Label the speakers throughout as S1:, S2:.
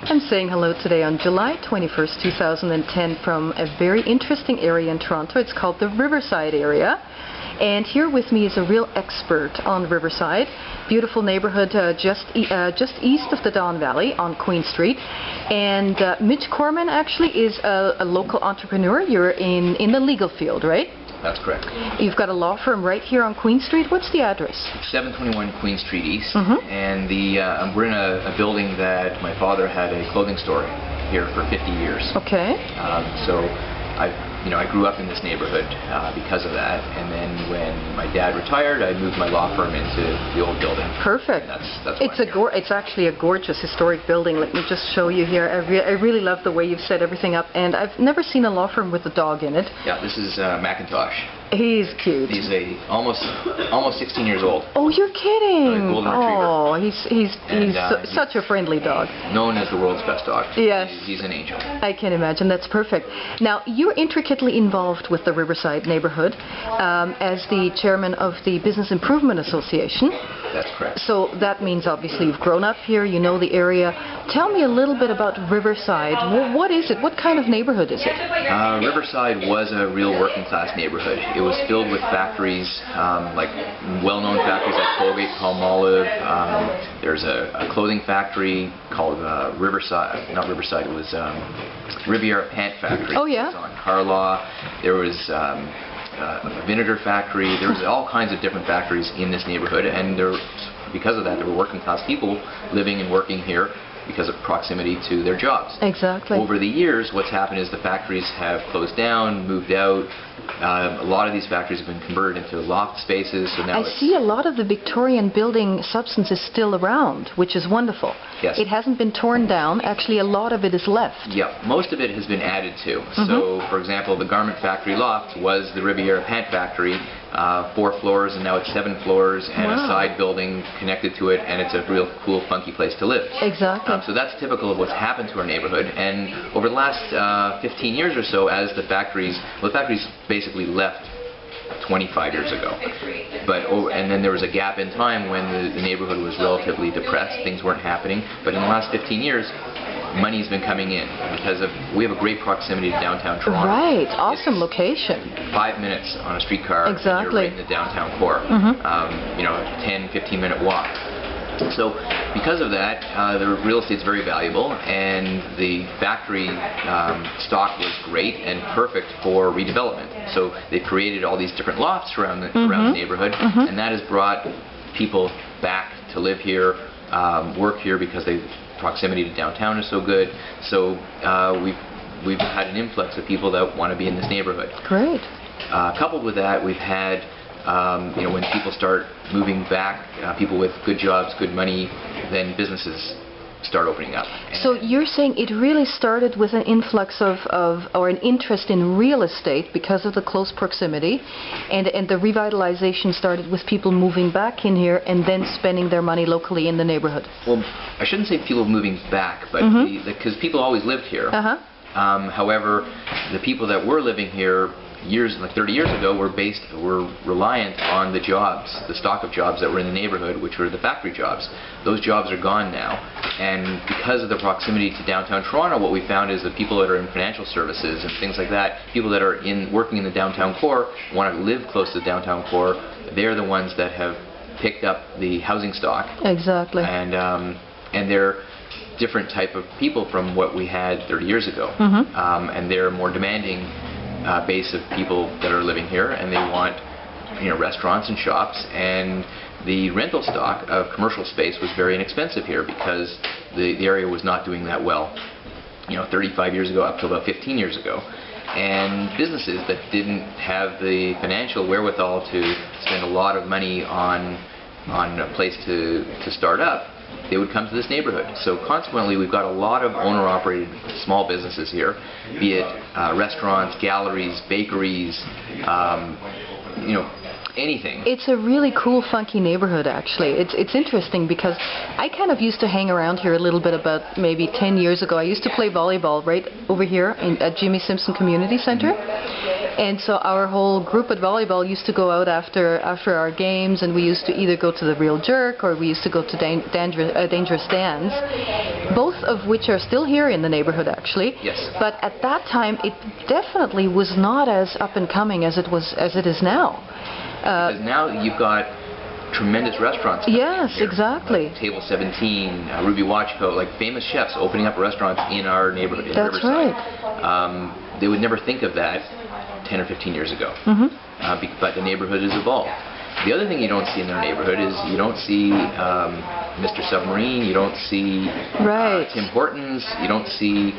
S1: I'm saying hello today on July 21st, 2010 from a very interesting area in Toronto. It's called the Riverside area. And here with me is a real expert on Riverside. Beautiful neighborhood just east of the Don Valley on Queen Street. And Mitch Corman actually is a local entrepreneur. You're in the legal field, right?
S2: That's correct.
S1: You've got a law firm right here on Queen Street. What's the address? 721
S2: Queen Street East. And we're in a building that my father had a clothing store here for 50 years.
S1: Okay.
S2: So I grew up in this neighborhood because of that. And then when my dad retired, I moved my law firm into the old building.
S1: Perfect.
S2: That's
S1: it's actually a gorgeous historic building. Let me just show you here. I really love the way you've set everything up, and I've never seen a law firm with a dog in it.
S2: Yeah, this is Macintosh.
S1: He's cute.
S2: He's almost 16 years old.
S1: Oh, you're kidding!
S2: Golden retriever.
S1: Oh, he's such a friendly dog.
S2: Known as the world's best dog.
S1: Yes.
S2: He's an angel.
S1: I can imagine. That's perfect. Now, you're intricately involved with the Riverside neighborhood as the chairman of the Business Improvement Association.
S2: That's correct.
S1: So that means obviously you've grown up here, you know the area. Tell me a little bit about Riverside. What is it? What kind of neighborhood is it?
S2: Riverside was a real working class neighborhood. It was filled with factories, like well-known factories like Colgate, Palmolive. There's a clothing factory called Riverside, not Riverside, it was Riviera Pant Factory.
S1: Oh, yeah.
S2: It was on Carlaw. There was a vinegar factory. There was all kinds of different factories in this neighborhood, and because of that, there were working class people living and working here because of proximity to their jobs.
S1: Exactly.
S2: Over the years, what's happened is the factories have closed down, moved out. A lot of these factories have been converted into loft spaces. So now
S1: I see a lot of the Victorian building substance is still around, which is wonderful.
S2: Yes.
S1: It hasn't been torn down. Actually, a lot of it is left.
S2: Yeah, most of it has been added to. So, for example, the garment factory loft was the Riviera Pant Factory, 4 floors, and now it's 7 floors, and a side building connected to it, and it's a real cool, funky place to live.
S1: Exactly.
S2: So that's typical of what's happened to our neighborhood. And over the last 15 years or so, as the factories basically left 25 years ago. And then there was a gap in time when the neighborhood was relatively depressed, things weren't happening. But in the last 15 years, money's been coming in because we have a great proximity to downtown Toronto.
S1: Right, awesome location.
S2: 5 minutes on a streetcar,
S1: exactly.
S2: And you're right in the downtown core. 10, 15-minute walk. So because of that, the real estate's very valuable, and the factory stock was great and perfect for redevelopment. So they created all these different lofts around the neighborhood, and that has brought people back to live here, work here, because the proximity to downtown is so good. So we've had an influx of people that want to be in this neighborhood.
S1: Great.
S2: Coupled with that, we've had when people start moving back, people with good jobs, good money, then businesses start opening up.
S1: So you're saying it really started with an influx or an interest in real estate because of the close proximity, and the revitalization started with people moving back in here and then spending their money locally in the neighborhood.
S2: Well, I shouldn't say people moving back, but because people always lived here. However, the people that were living here 30 years ago were reliant on the jobs, the stock of jobs that were in the neighborhood, which were the factory jobs. Those jobs are gone now, and because of the proximity to downtown Toronto, what we found is that people that are in financial services and things like that, people that are working in the downtown core, want to live close to the downtown core. They're the ones that have picked up the housing stock.
S1: Exactly.
S2: And they're different type of people from what we had 30 years ago, and they're more demanding base of people that are living here, and they want restaurants and shops, and the rental stock of commercial space was very inexpensive here because the area was not doing that well 35 years ago up to about 15 years ago, and businesses that didn't have the financial wherewithal to spend a lot of money on a place to start up, they would come to this neighborhood. So consequently, we've got a lot of owner-operated small businesses here, be it restaurants, galleries, bakeries, anything. It's
S1: a really cool, funky neighborhood, actually. It's interesting because I kind of used to hang around here a little bit about maybe 10 years ago. I used to play volleyball right over here at Jimmy Simpson Community Center. And so our whole group at volleyball used to go out after our games, and we used to either go to the Real Jerk or we used to go to Dangerous Dan's, both of which are still here in the neighborhood actually.
S2: Yes.
S1: But at that time, it definitely was not as up and coming as it is now.
S2: Because now you've got tremendous restaurants.
S1: Yes,
S2: here.
S1: exactly.
S2: Like Table 17, Ruby Watchcoat, like famous chefs opening up restaurants in our neighborhood in
S1: That's
S2: Riverside.
S1: right.
S2: They would never think of that 10 or 15 years ago. But the neighborhood has evolved. The other thing you don't see in their neighborhood is you don't see Mr. Submarine, you don't see Tim Hortons, you don't see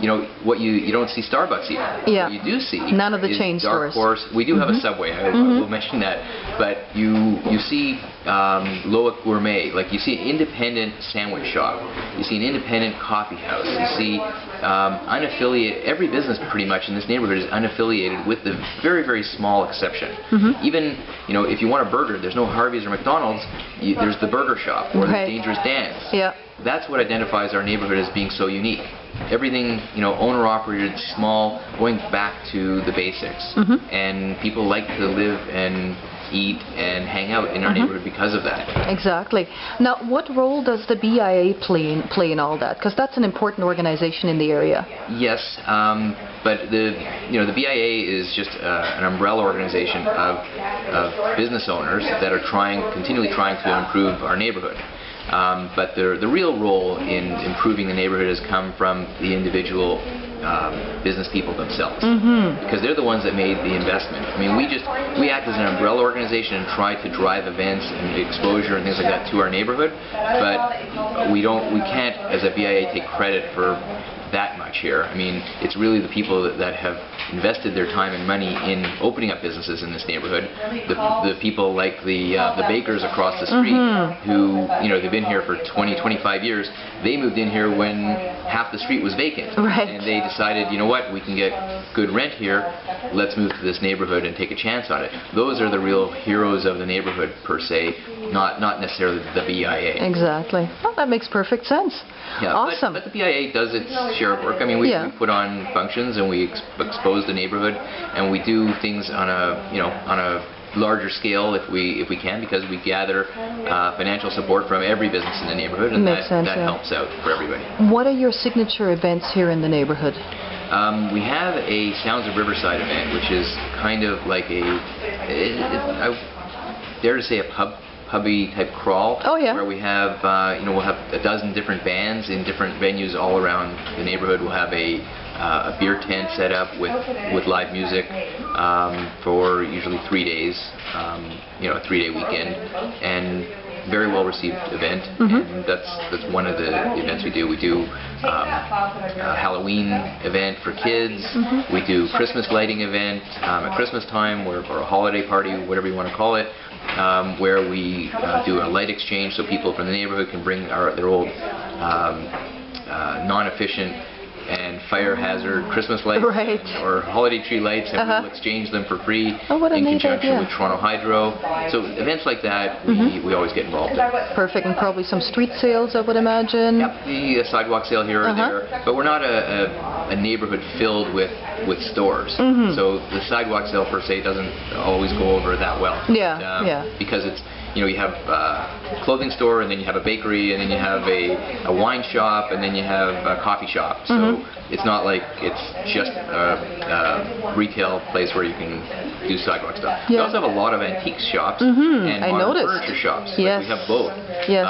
S2: you don't see Starbucks even.
S1: Yeah.
S2: What you do see
S1: none of the
S2: is
S1: chain
S2: Dark
S1: stores.
S2: Horse. We do have a Subway. I will mention that. But you see Loic Gourmet. Like you see an independent sandwich shop. You see an independent coffee house. You see unaffiliated. Every business pretty much in this neighborhood is unaffiliated, with the very, very small exception. Even if you want a burger, there's no Harvey's or McDonald's. There's the burger shop or the Dangerous Dan's.
S1: Yeah.
S2: That's what identifies our neighborhood as being so unique. Everything, owner-operated, small, going back to the basics. And people like to live and eat and hang out in our neighborhood because of that.
S1: Exactly. Now, what role does the BIA play in all that? Because that's an important organization in the area.
S2: Yes, but the BIA is just an umbrella organization of business owners that are continually trying to improve our neighborhood. But the real role in improving the neighborhood has come from the individual business people themselves, because they're the ones that made the investment. I mean, we act as an umbrella organization and try to drive events and exposure and things like that to our neighborhood, but we can't as a BIA take credit for that much here. I mean, it's really the people that have invested their time and money in opening up businesses in this neighborhood. The people like the bakers across the street who, they've been here for 20, 25 years. They moved in here when half the street was vacant.
S1: Right.
S2: And they decided, you know what, we can get good rent here. Let's move to this neighborhood and take a chance on it. Those are the real heroes of the neighborhood per se, not necessarily the BIA.
S1: Exactly. Well, that makes perfect sense.
S2: Yeah,
S1: awesome.
S2: But the BIA does its share of work. I mean, we put on functions and we expose the neighborhood, and we do things on a larger scale if we can, because we gather financial support from every business in the neighborhood, and that helps out for everybody.
S1: What are your signature events here in the neighborhood?
S2: We have a Sounds of Riverside event, which is kind of like I dare to say a pubby type crawl.
S1: Oh, yeah.
S2: Where we have we'll have a dozen different bands in different venues all around the neighborhood. We'll have a beer tent set up with live music for usually 3 days, a 3-day weekend, and very well received event. And that's one of the events we do. We do a Halloween event for kids. We do Christmas lighting event at Christmas time, or a holiday party, whatever you want to call it, where we do a light exchange, so people from the neighborhood can bring their old non-efficient and fire hazard Christmas lights or holiday tree lights, and we'll exchange them for free in conjunction with Toronto Hydro. So events like that, we always get involved in.
S1: Perfect, and probably some street sales, I would imagine.
S2: Yep, the sidewalk sale here or there, but we're not a neighborhood filled with stores. So the sidewalk sale per se doesn't always go over that well. Because it's you have a clothing store, and then you have a bakery, and then you have a wine shop, and then you have a coffee shop. So it's not like it's just a retail place where you can do sidewalk stuff. We also have a lot of antique shops and modern furniture shops.
S1: Yes.
S2: We have both.
S1: Yes.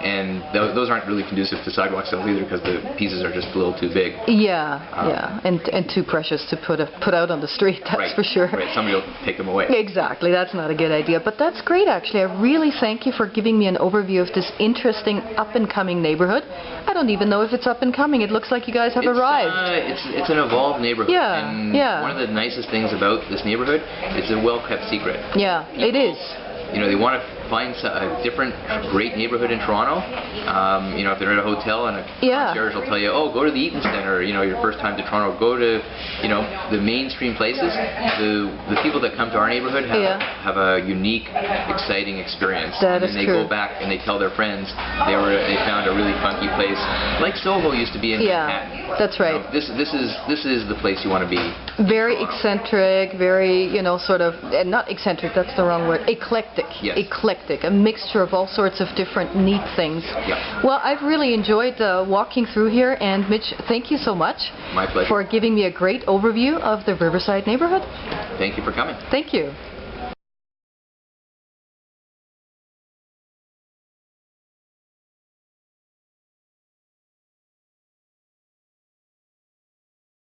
S2: And those aren't really conducive to sidewalk sales either, because the pieces are just a little too big.
S1: And too precious to put out on the street, that's for sure.
S2: Right, somebody will take them away.
S1: Exactly, that's not a good idea. But that's great, actually. I really thank you for giving me an overview of this interesting up-and-coming neighborhood. I don't even know if it's up and coming. It looks like you guys have arrived.
S2: It's an evolved neighborhood.
S1: And
S2: one of the nicest things about this neighborhood, it's a well-kept secret.
S1: Yeah, it is.
S2: They want to find a different great neighborhood in Toronto. If they're at a hotel and a concierge will tell you, oh, go to the Eaton Centre, your first time to Toronto, go to, the mainstream places. The people that come to our neighborhood have a unique, exciting experience.
S1: That is
S2: and they
S1: true.
S2: go back and they tell their friends they found a really funky place, like Soho used to be in Manhattan.
S1: That's right.
S2: This is the place you want to be.
S1: Very eccentric, very, sort of, not eccentric, that's the wrong word, eclectic.
S2: Yes.
S1: Eclectic, a mixture of all sorts of different neat things.
S2: Yeah.
S1: Well, I've really enjoyed walking through here, and Mitch, thank you so much.
S2: My pleasure.
S1: For giving me a great overview of the Riverside neighborhood.
S2: Thank you for coming.
S1: Thank you.